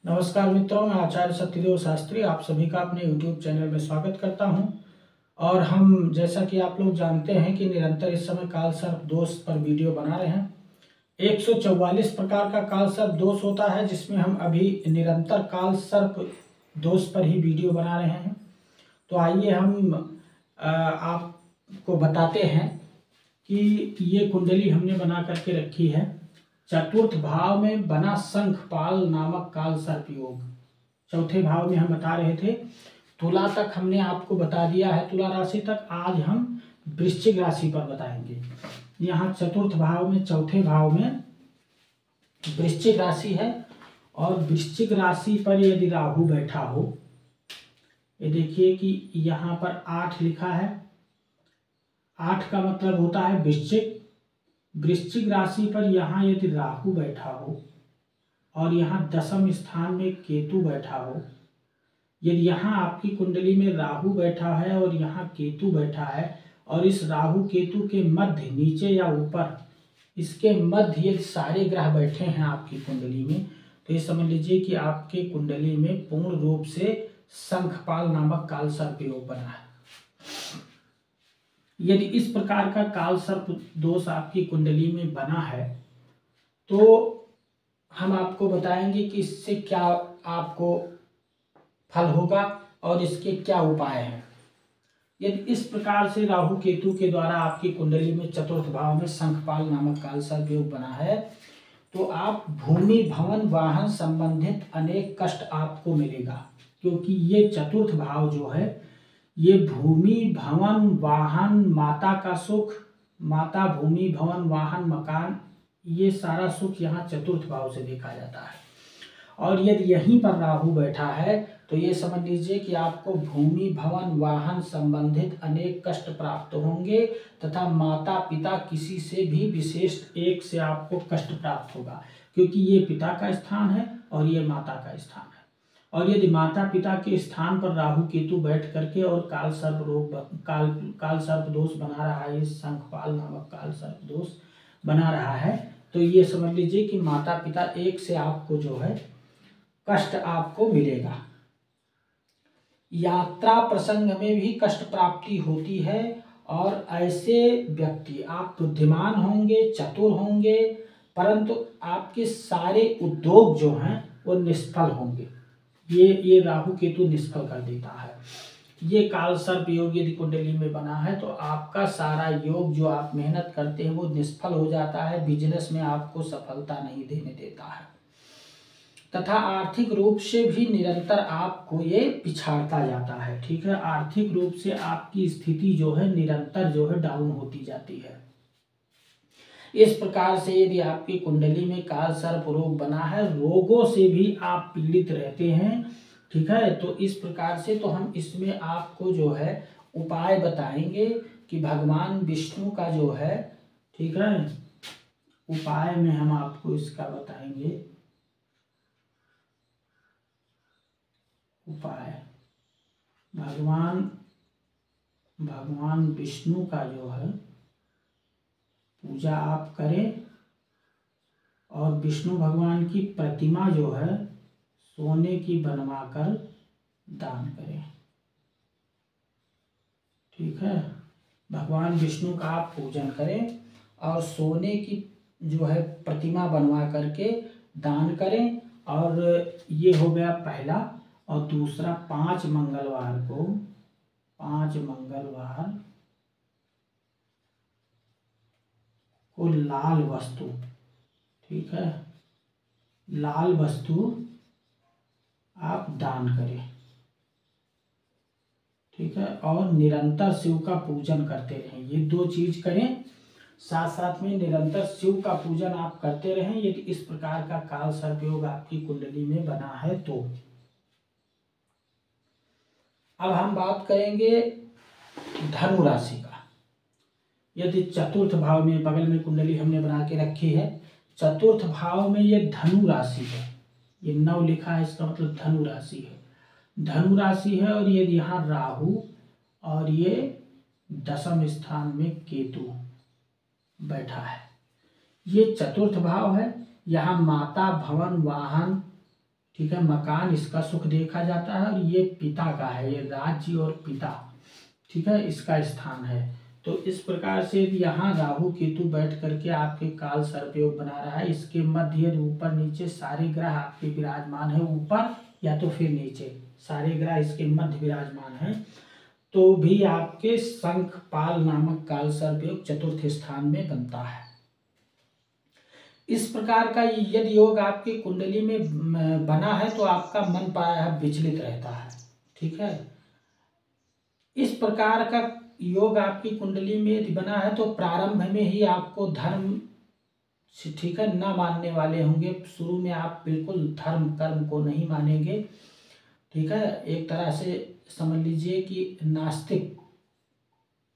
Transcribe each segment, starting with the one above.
नमस्कार मित्रों, मैं आचार्य सत्यदेव शास्त्री आप सभी का अपने YouTube चैनल में स्वागत करता हूं। और हम जैसा कि आप लोग जानते हैं कि निरंतर इस समय कालसर्प दोष पर वीडियो बना रहे हैं। 144 प्रकार का कालसर्प दोष होता है, जिसमें हम अभी निरंतर कालसर्प दोष पर ही वीडियो बना रहे हैं। तो आइए हम आपको बताते हैं कि ये कुंडली हमने बना करके रखी है। चतुर्थ भाव में बना शंखपाल नामक काल सर्प योग। चौथे भाव में हम बता रहे थे, तुला तक हमने आपको बता दिया है, तुला राशि तक। आज हम वृश्चिक राशि पर बताएंगे। यहाँ चतुर्थ भाव में, चौथे भाव में वृश्चिक राशि है, और वृश्चिक राशि पर यदि राहु बैठा हो, ये देखिए कि यहाँ पर 8 लिखा है। 8 का मतलब होता है वृश्चिक। वृश्चिक राशि पर यहाँ यदि राहु बैठा हो और यहाँ दशम स्थान में केतु बैठा हो, यदि यहाँ आपकी कुंडली में राहु बैठा है और यहाँ केतु बैठा है, और इस राहु केतु के मध्य, नीचे या ऊपर, इसके मध्य यदि सारे ग्रह बैठे हैं आपकी कुंडली में, तो ये समझ लीजिए कि आपके कुंडली में पूर्ण रूप से शंखपाल नामक काल सर्प योग बना है। यदि इस प्रकार का काल सर्प दोष आपकी कुंडली में बना है, तो हम आपको बताएंगे कि इससे क्या आपको फल होगा और इसके क्या उपाय हैं। यदि इस प्रकार से राहु केतु के द्वारा आपकी कुंडली में चतुर्थ भाव में शंखपाल नामक काल सर्प योग बना है, तो आप भूमि भवन वाहन संबंधित अनेक कष्ट आपको मिलेगा। क्योंकि ये चतुर्थ भाव जो है, ये भूमि भवन वाहन, माता का सुख, माता, भूमि भवन वाहन मकान, ये सारा सुख यहाँ चतुर्थ भाव से देखा जाता है। और यदि यहीं पर राहु बैठा है, तो ये समझ लीजिए कि आपको भूमि भवन वाहन संबंधित अनेक कष्ट प्राप्त होंगे, तथा माता पिता किसी से भी विशेष एक से आपको कष्ट प्राप्त होगा। क्योंकि ये पिता का स्थान है और ये माता का स्थान है। और यदि माता पिता के स्थान पर राहु केतु बैठ करके और काल सर्प दोष बना रहा है, ये शंखपाल नामक काल सर्प दोष बना रहा है, तो ये समझ लीजिए कि माता पिता एक से आपको जो है कष्ट आपको मिलेगा। यात्रा प्रसंग में भी कष्ट प्राप्ति होती है, और ऐसे व्यक्ति, आप बुद्धिमान होंगे, चतुर होंगे, परंतु आपके सारे उद्योग जो हैं वो निष्फल होंगे। ये राहु केतु निष्फल कर देता है। ये काल सर्प योग यदि कुंडली में बना है, तो आपका सारा योग जो आप मेहनत करते हैं वो निष्फल हो जाता है। बिजनेस में आपको सफलता नहीं देने देता है, तथा आर्थिक रूप से भी निरंतर आपको ये पिछाड़ता जाता है। ठीक है, आर्थिक रूप से आपकी स्थिति जो है निरंतर जो है डाउन होती जाती है। इस प्रकार से यदि आपकी कुंडली में काल सर्प रोग बना है, रोगों से भी आप पीड़ित रहते हैं, ठीक है, तो इस प्रकार से तो हम इसमें आपको जो है उपाय बताएंगे कि भगवान विष्णु का जो है, ठीक है, उपाय में हम आपको इसका बताएंगे। उपाय भगवान विष्णु का जो है पूजा आप करें, और विष्णु भगवान की प्रतिमा जो है सोने की बनवाकर दान करें। ठीक है, भगवान विष्णु का आप पूजन करें और सोने की जो है प्रतिमा बनवा करके दान करें। और ये हो गया पहला। और दूसरा, 5 मंगलवार को लाल वस्तु, ठीक है, लाल वस्तु आप दान करें। ठीक है, और निरंतर शिव का पूजन करते रहें। ये 2 चीज करें, साथ साथ में निरंतर शिव का पूजन आप करते रहें, यदि इस प्रकार का काल सर्प योग आपकी कुंडली में बना है तो। अब हम बात करेंगे धनु राशि का। यदि चतुर्थ भाव में, बगल में कुंडली हमने बना के रखी है, चतुर्थ भाव में ये धनु राशि है, ये 9 लिखा है, इसका मतलब धनु राशि है। धनु राशि है, और यदि यहाँ राहु और ये दशम स्थान में केतु बैठा है, ये चतुर्थ भाव है। यहाँ माता भवन वाहन ठीक है, मकान इसका सुख देखा जाता है और ये पिता का है, ये राज्य और पिता, ठीक है, इसका स्थान है। तो इस प्रकार से यहाँ राहु केतु बैठ करके आपके काल सर्पयोग बना रहा है। इसके मध्य ऊपर नीचे सारे ग्रह आपके विराजमान है, ऊपर या तो फिर नीचे सारे ग्रह इसके मध्य विराजमान है, तो भी आपके शंखपाल नामक काल सर्पयोग चतुर्थ स्थान में बनता है। इस प्रकार का यदि योग आपकी कुंडली में बना है तो आपका मन प्रायः विचलित रहता है, ठीक है। इस प्रकार का योग आपकी कुंडली में यदि बना है तो प्रारंभ में ही आपको धर्म, ठीक है, न मानने वाले होंगे। शुरू में आप बिल्कुल धर्म कर्म को नहीं मानेंगे, ठीक है, एक तरह से समझ लीजिए कि नास्तिक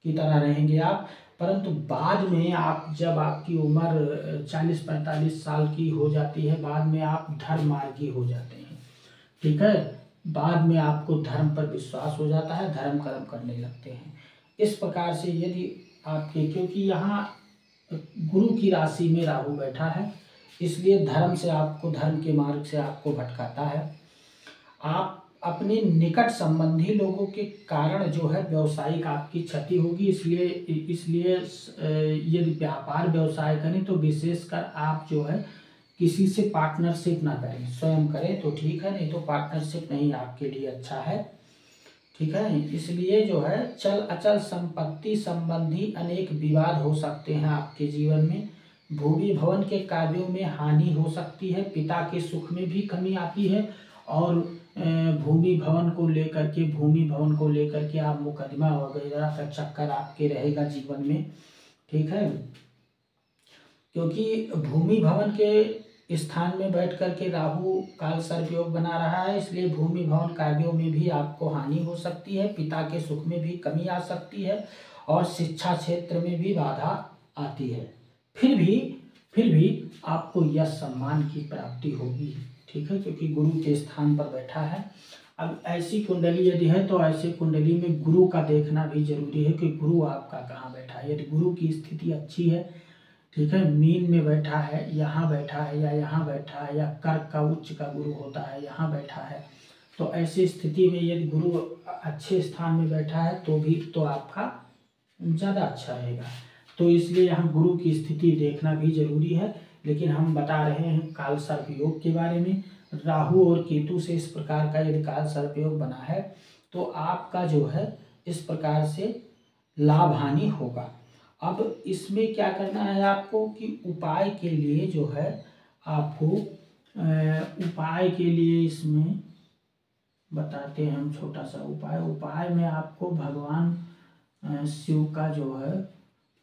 की तरह रहेंगे आप। परंतु बाद में आप जब आपकी उम्र 40-45 साल की हो जाती है, बाद में आप धर्म मार्गी हो जाते हैं, ठीक है, बाद में आपको धर्म पर विश्वास हो जाता है, धर्म कर्म करने लगते हैं। इस प्रकार से यदि आपके, क्योंकि यहाँ गुरु की राशि में राहु बैठा है, इसलिए धर्म से आपको, धर्म के मार्ग से आपको भटकाता है। आप अपने निकट संबंधी लोगों के कारण जो है व्यवसायिक आपकी क्षति होगी। इसलिए यदि व्यापार व्यवसाय करें तो विशेषकर आप जो है किसी से पार्टनरशिप ना करें, स्वयं करें तो ठीक है, नहीं तो पार्टनरशिप नहीं आपके लिए अच्छा है, ठीक है। इसलिए जो है चल अचल संपत्ति संबंधी अनेक विवाद हो सकते हैं आपके जीवन में। भूमि भवन के कार्यों में हानि हो सकती है, पिता के सुख में भी कमी आती है, और भूमि भवन को लेकर के आप मुकदमा वगैरह का चक्कर आपके रहेगा जीवन में, ठीक है। क्योंकि भूमि भवन के स्थान में बैठ करके राहु काल सर्पयोग बना रहा है, इसलिए भूमि भवन कार्यों में भी आपको हानि हो सकती है, पिता के सुख में भी कमी आ सकती है, और शिक्षा क्षेत्र में भी बाधा आती है। फिर भी आपको यश सम्मान की प्राप्ति होगी, ठीक है, क्योंकि गुरु के स्थान पर बैठा है। अब ऐसी कुंडली यदि है तो ऐसी कुंडली में गुरु का देखना भी जरूरी है कि गुरु आपका कहाँ बैठा है। यदि गुरु की स्थिति अच्छी है, ठीक है, मीन में बैठा है, यहाँ बैठा है, या यहाँ बैठा है, या कर्क का उच्च का गुरु होता है यहाँ बैठा है, तो ऐसी स्थिति में यदि गुरु अच्छे स्थान में बैठा है तो आपका ज़्यादा अच्छा रहेगा। तो इसलिए यहाँ गुरु की स्थिति देखना भी जरूरी है। लेकिन हम बता रहे हैं काल सर्प योग के बारे में। राहु और केतु से इस प्रकार का यदि काल सर्प योग बना है तो आपका जो है इस प्रकार से लाभ हानि होगा। अब इसमें क्या करना है आपको कि उपाय के लिए जो है आपको उपाय के लिए इसमें बताते हैं हम छोटा सा उपाय में आपको भगवान शिव का जो है,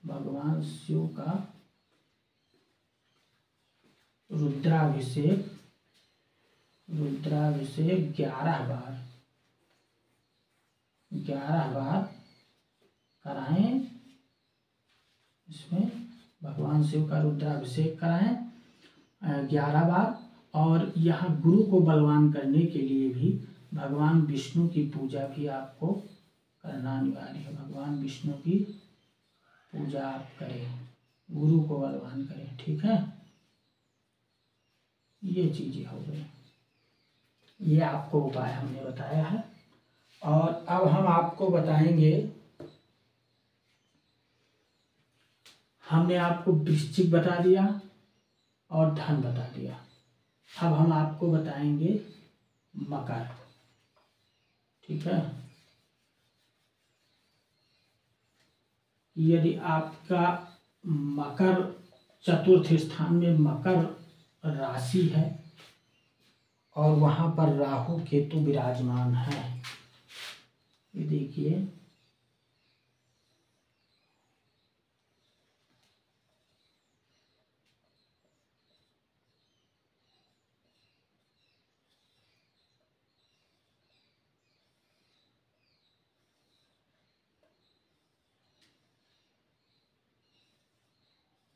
भगवान शिव का रुद्राभिषेक 11 बार कराएं। इसमें भगवान शिव का रुद्राभिषेक कराएं 11 बार। और यहाँ गुरु को बलवान करने के लिए भी भगवान विष्णु की पूजा भी आपको करना अनिवार्य है। भगवान विष्णु की पूजा आप करें, गुरु को बलवान करें, ठीक है। ये चीजें हो गई, ये आपको उपाय हमने बताया है। और अब हम आपको बताएंगे, हमने आपको वृश्चिक बता दिया और धन बता दिया। अब हम आपको बताएंगे मकर, ठीक है। यदि आपका मकर चतुर्थ स्थान में मकर राशि है और वहां पर राहु केतु विराजमान है, ये देखिए,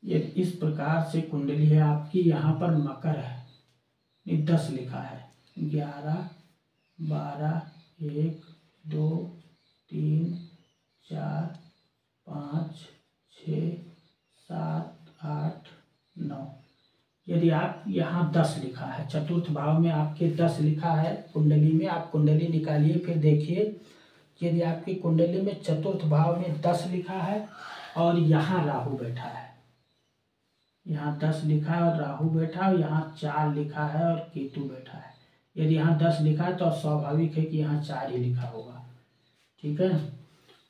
ये इस प्रकार से कुंडली है आपकी। यहाँ पर मकर है, ये 10 लिखा है, 11, 12, 1, 2, 3, 4, 5, 6, 7, 8, 9, यदि आप यहाँ 10 लिखा है, चतुर्थ भाव में आपके 10 लिखा है कुंडली में, आप कुंडली निकालिए, फिर देखिए यदि आपकी कुंडली में चतुर्थ भाव में 10 लिखा है और यहाँ राहु बैठा है, यहाँ 10 लिखा है और राहु बैठा है, यहाँ 4 लिखा है और केतु बैठा है। यदि यहाँ 10 लिखा है तो स्वाभाविक है कि यहाँ 4 ही लिखा होगा। ठीक है,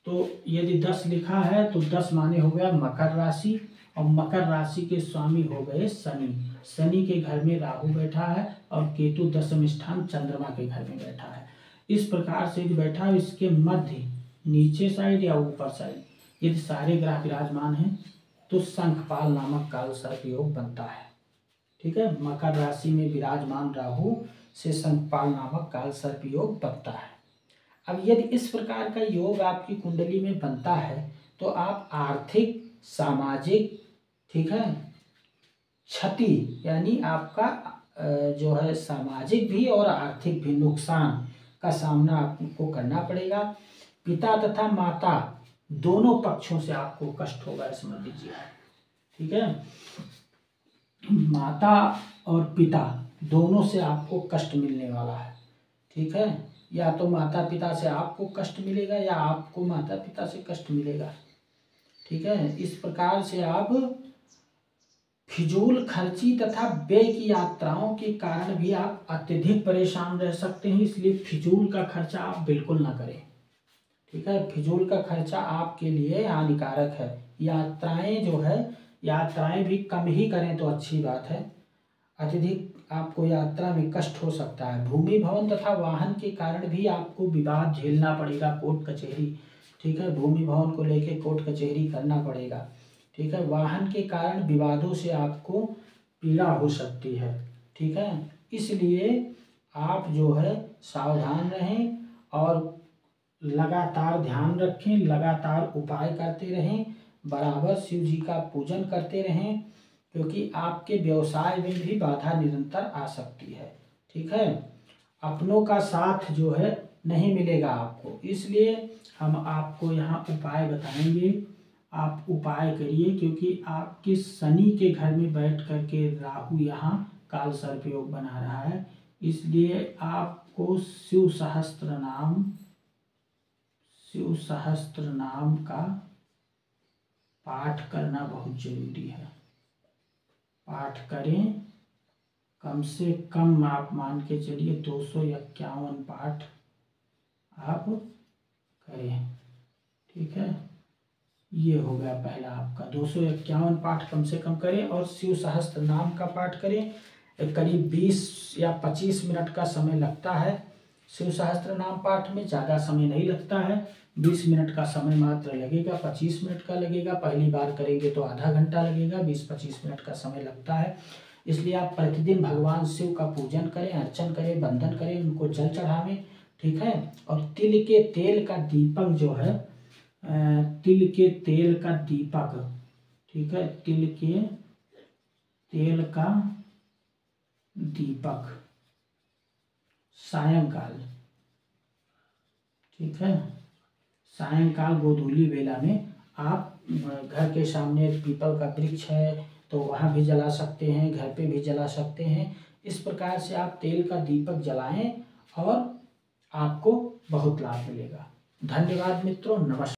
तो यदि 10 लिखा है तो 10 माने हो गया मकर राशि, और मकर राशि के स्वामी हो गए शनि। शनि के घर में राहु बैठा है और केतु दशम स्थान चंद्रमा के घर में बैठा है। इस प्रकार से बैठा है, इसके मध्य नीचे साइड या ऊपर साइड यदि सारे ग्रह विराजमान हैं तो शंखपाल नामक काल सर्प योग बनता है। ठीक है, मकर राशि में विराजमान राहु से शंखपाल नामक काल सर्प योग बनता है। अब यदि इस प्रकार का योग आपकी कुंडली में बनता है तो आप आर्थिक, सामाजिक, ठीक है, क्षति यानी आपका जो है सामाजिक भी और आर्थिक भी नुकसान का सामना आपको करना पड़ेगा। पिता तथा माता दोनों पक्षों से आपको कष्ट होगा, समझ लीजिए। ठीक है, माता और पिता दोनों से आपको कष्ट मिलने वाला है। ठीक है, या तो माता पिता से आपको कष्ट मिलेगा या आपको माता पिता से कष्ट मिलेगा। ठीक है, इस प्रकार से आप फिजूल खर्ची तथा व्यय की यात्राओं के कारण भी आप अत्यधिक परेशान रह सकते हैं, इसलिए फिजूल का खर्चा आप बिल्कुल ना करें। ठीक है, फिजूल का खर्चा आपके लिए हानिकारक है। यात्राएं जो है, यात्राएं भी कम ही करें तो अच्छी बात है। अत्यधिक आपको यात्रा में कष्ट हो सकता है। भूमि भवन तथा वाहन के कारण भी आपको विवाद झेलना पड़ेगा, कोर्ट कचहरी। ठीक है, भूमि भवन को लेके कोर्ट कचहरी करना पड़ेगा। ठीक है, वाहन के कारण विवादों से आपको पीड़ा हो सकती है। ठीक है, इसलिए आप जो है सावधान रहें और लगातार ध्यान रखें, लगातार उपाय करते रहें, बराबर शिव जी का पूजन करते रहें, क्योंकि आपके व्यवसाय में भी बाधा निरंतर आ सकती है। ठीक है, अपनों का साथ जो है नहीं मिलेगा आपको, इसलिए हम आपको यहाँ उपाय बताएंगे। आप उपाय करिए, क्योंकि आपके शनि के घर में बैठ करके राहु यहाँ काल सर्प योग बना रहा है, इसलिए आपको शिव सहस्त्र नाम का पाठ करना बहुत जरूरी है। पाठ करें, कम से कम आप मान के चलिए 251 पाठ आप करें। ठीक है, ये हो गया पहला आपका 251 पाठ कम से कम करें, और शिव सहस्त्र नाम का पाठ करें। करीब 20 या 25 मिनट का समय लगता है शिव सहस्त्र नाम पाठ में, ज़्यादा समय नहीं लगता है। 20 मिनट का समय मात्र लगेगा, 25 मिनट का लगेगा। पहली बार करेंगे तो आधा घंटा लगेगा, 20-25 मिनट का समय लगता है। इसलिए आप प्रतिदिन भगवान शिव का पूजन करें, अर्चन करें, वंदन करें, उनको जल चढ़ावें। ठीक है, और तिल के तेल का दीपक जो है, तिल के तेल का दीपक, ठीक है, तिल के तेल का दीपक सायंकाल, ठीक है, सायंकाल गोधूली बेला में आप घर के सामने पीपल का वृक्ष है तो वहाँ भी जला सकते हैं, घर पे भी जला सकते हैं। इस प्रकार से आप तेल का दीपक जलाएं और आपको बहुत लाभ मिलेगा। धन्यवाद मित्रों, नमस्कार।